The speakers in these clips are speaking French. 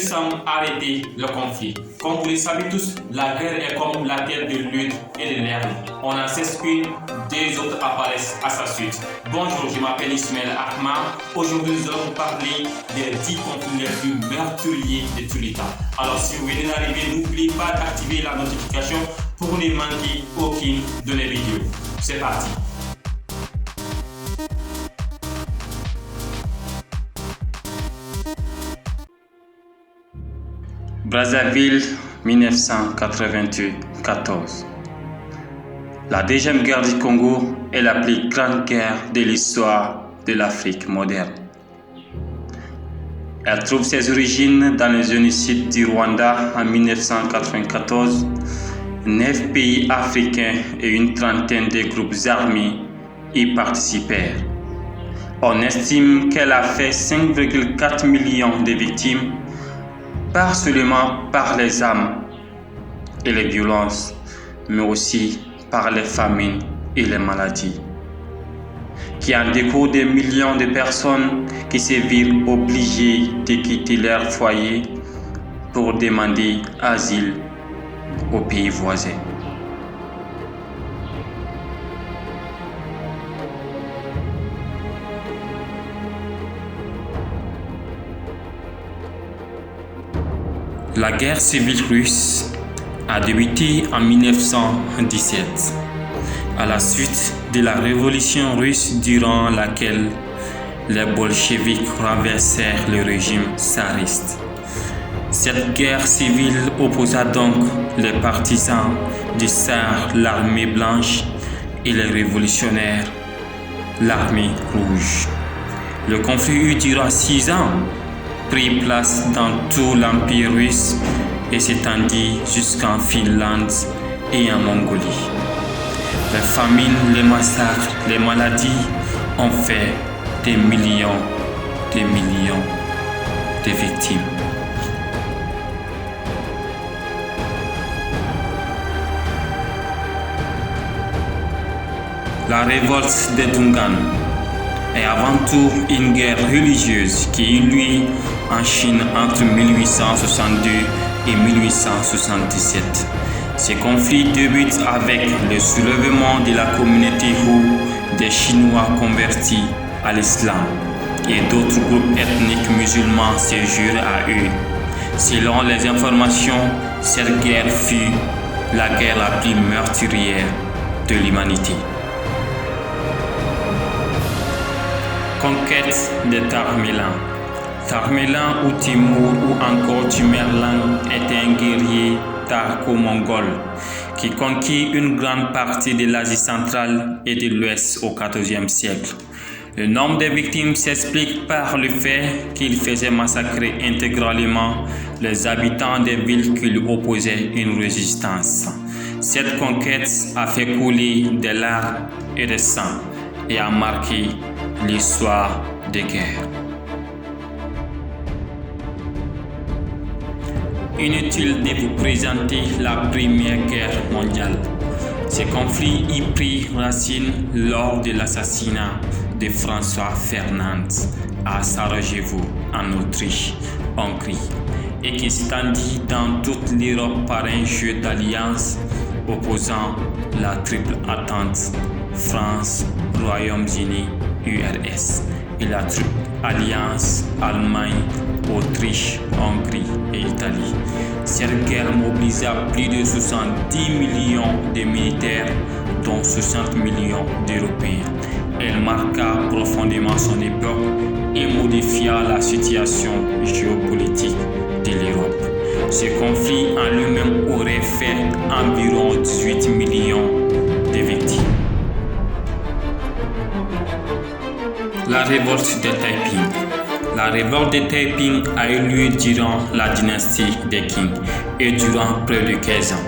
semble arrêter le conflit. Comme vous le savez tous, la guerre est comme la terre de lutte et de l'herbe. On en cesse une, deux autres apparaissent à sa suite. Bonjour, je m'appelle Ismaël Ahmad. Aujourd'hui, nous allons vous parler des 10 conflits les plus meurtriers de tous les temps. Alors, si vous venez d'arriver, n'oubliez pas d'activer la notification pour ne manquer aucune de mes vidéos. C'est parti. Brazzaville, 1988-14. La deuxième guerre du Congo est la plus grande guerre de l'histoire de l'Afrique moderne. Elle trouve ses origines dans le génocide du Rwanda en 1994. 9 pays africains et une trentaine de groupes armés y participèrent. On estime qu'elle a fait 5,4 millions de victimes, pas seulement par les armes et les violences, mais aussi par les famines et les maladies, qui en découlent des millions de personnes qui se virent obligées de quitter leur foyer pour demander asile aux pays voisins. La guerre civile russe a débuté en 1917, à la suite de la révolution russe durant laquelle les bolcheviks renversèrent le régime tsariste. Cette guerre civile opposa donc les partisans du tsar, l'armée blanche, et les révolutionnaires, l'armée rouge. Le conflit dura 6 ans, prit place dans tout l'Empire russe et s'étendit jusqu'en Finlande et en Mongolie. Les famines, les massacres, les maladies ont fait des millions de victimes. La révolte des Dungan est avant tout une guerre religieuse qui eut lieu en Chine entre 1862 et 1877. Ce conflit débute avec le soulèvement de la communauté Hu des Chinois convertis à l'islam et d'autres groupes ethniques musulmans se jurent à eux. Selon les informations, cette guerre fut la guerre la plus meurtrière de l'humanité. Conquête de Tamerlan. Tamerlan ou Timur ou encore Tamerlan était un guerrier turco-mongol qui conquit une grande partie de l'Asie centrale et de l'Ouest au XIVe siècle. Le nombre de victimes s'explique par le fait qu'il faisait massacrer intégralement les habitants des villes qui lui opposaient une résistance. Cette conquête a fait couler des larmes et des sang et a marqué l'histoire des guerres. Inutile de vous présenter la Première Guerre mondiale. Ce conflit y prit racine lors de l'assassinat de François Ferdinand à Sarajevo, en Autriche, Hongrie, et qui s'étendit dans toute l'Europe par un jeu d'alliance opposant la triple entente France, Royaume-Uni, URS et la triple alliance Allemagne, Autriche, Hongrie et Italie. Cette guerre mobilisa plus de 70 millions de militaires, dont 60 millions d'Européens. Elle marqua profondément son époque et modifia la situation géopolitique de l'Europe. Ce conflit en lui-même aurait fait environ 18 millions de victimes. La révolte de Taiping. La révolte de Taiping a eu lieu durant la dynastie des Qing et durant près de 15 ans.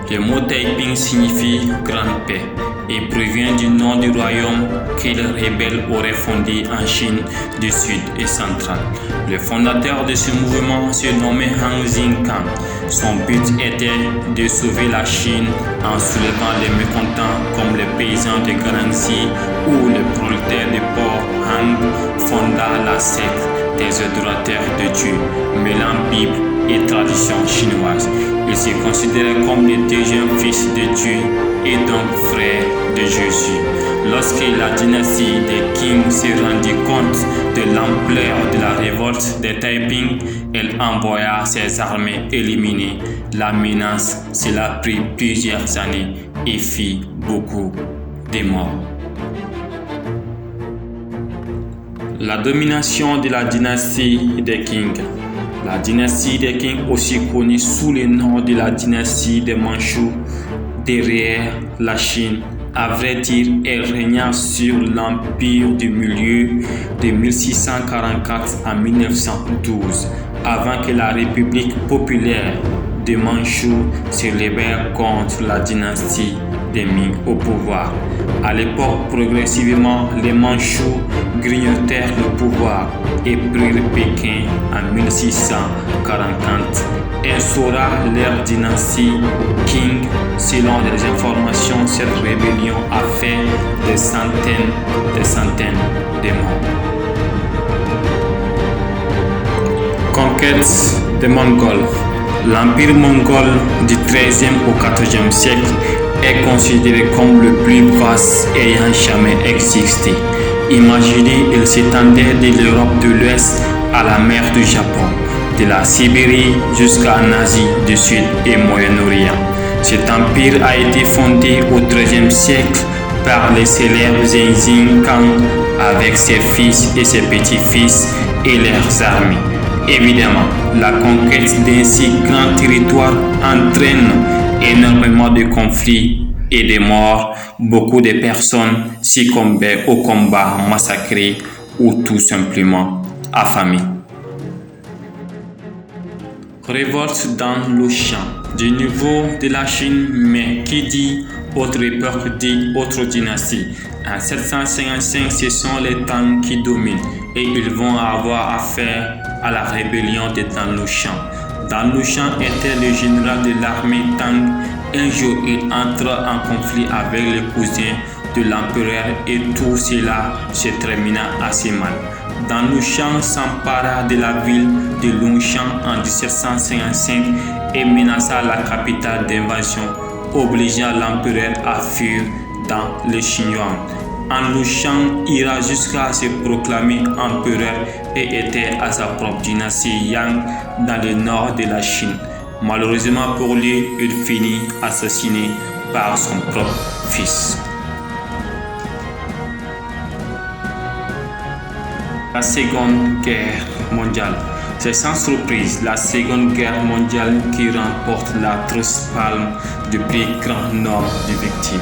Le mot Taiping signifie grande paix et provient du nom du royaume que les rebelles auraient fondé en Chine du Sud et centrale. Le fondateur de ce mouvement se nommait Han Xingkang. Son but était de sauver la Chine en soulevant les mécontents comme les paysans de Guangxi ou les prolétaires de Port. Han fonda la secte des adorateurs de Dieu, mêlant Bible et tradition chinoise. Il se considérait comme le deuxième fils de Dieu et donc frère de Jésus. Lorsque la dynastie des Qing se rendit compte de l'ampleur de la révolte des Taiping, elle envoya ses armées éliminer la menace. Cela prit plusieurs années et fit beaucoup de morts. La domination de la dynastie des Qing. La dynastie des Qing, aussi connue sous le nom de la dynastie des Mandchous, derrière la Chine, à vrai dire, elle régna sur l'empire du milieu de 1644 à 1912, avant que la République populaire de Mandchou se libère contre la dynastie des Ming au pouvoir. À l'époque, progressivement, les Mandchous grignotèrent le pouvoir et prirent Pékin en 1644. Instaura leur dynastie Qing. Selon les informations, cette rébellion a fait des centaines de morts. Conquête des Mongols. L'empire mongol du XIIIe au XIVe siècle est considéré comme le plus vaste ayant jamais existé. Imaginez, il s'étendait de l'Europe de l'Ouest à la mer du Japon, de la Sibérie jusqu'en Asie du Sud et Moyen-Orient. Cet empire a été fondé au XIIIe siècle par les célèbres Genghis Khan avec ses fils et ses petits-fils et leurs armées. Évidemment, la conquête d'un si grand territoire entraîne énormément de conflits et de morts. Beaucoup de personnes succombaient au combat, massacrées ou tout simplement affamées. Révolte dans le champ. Du niveau de la Chine, mais qui dit autre époque dit autre dynastie. En 755, ce sont les Tang qui dominent et ils vont avoir affaire à la rébellion de Dan Lushan. Dan Lushan était le général de l'armée Tang. Un jour, il entra en conflit avec les cousins de l'empereur et tout cela se termina assez mal. Dan Lushan s'empara de la ville de Longshan en 1755 et menaça la capitale d'invasion, obligeant l'empereur à fuir dans le Xinjiang. Dan Lushan ira jusqu'à se proclamer empereur et était à sa propre dynastie Yang dans le nord de la Chine. Malheureusement pour lui, il finit assassiné par son propre fils. La Seconde Guerre mondiale. C'est sans surprise la Seconde Guerre mondiale qui remporte la grosse palme du plus grand nombre de victimes.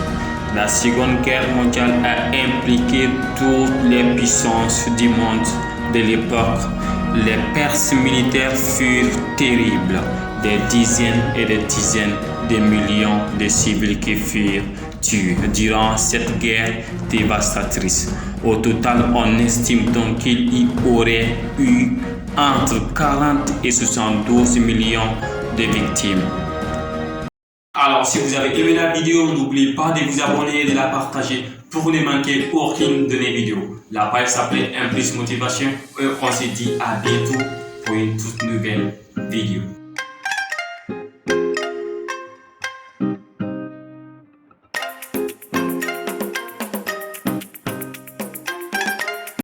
La Seconde Guerre mondiale a impliqué toutes les puissances du monde de l'époque. Les pertes militaires furent terribles. Des dizaines et des dizaines de millions de civils qui furent tués durant cette guerre dévastatrice. Au total, on estime donc qu'il y aurait eu entre 40 et 72 millions de victimes. Alors, si vous avez aimé la vidéo, n'oubliez pas de vous abonner et de la partager pour ne manquer aucune de mes vidéos. La page s'appelle Impulse Motivation et on se dit à bientôt pour une toute nouvelle vidéo.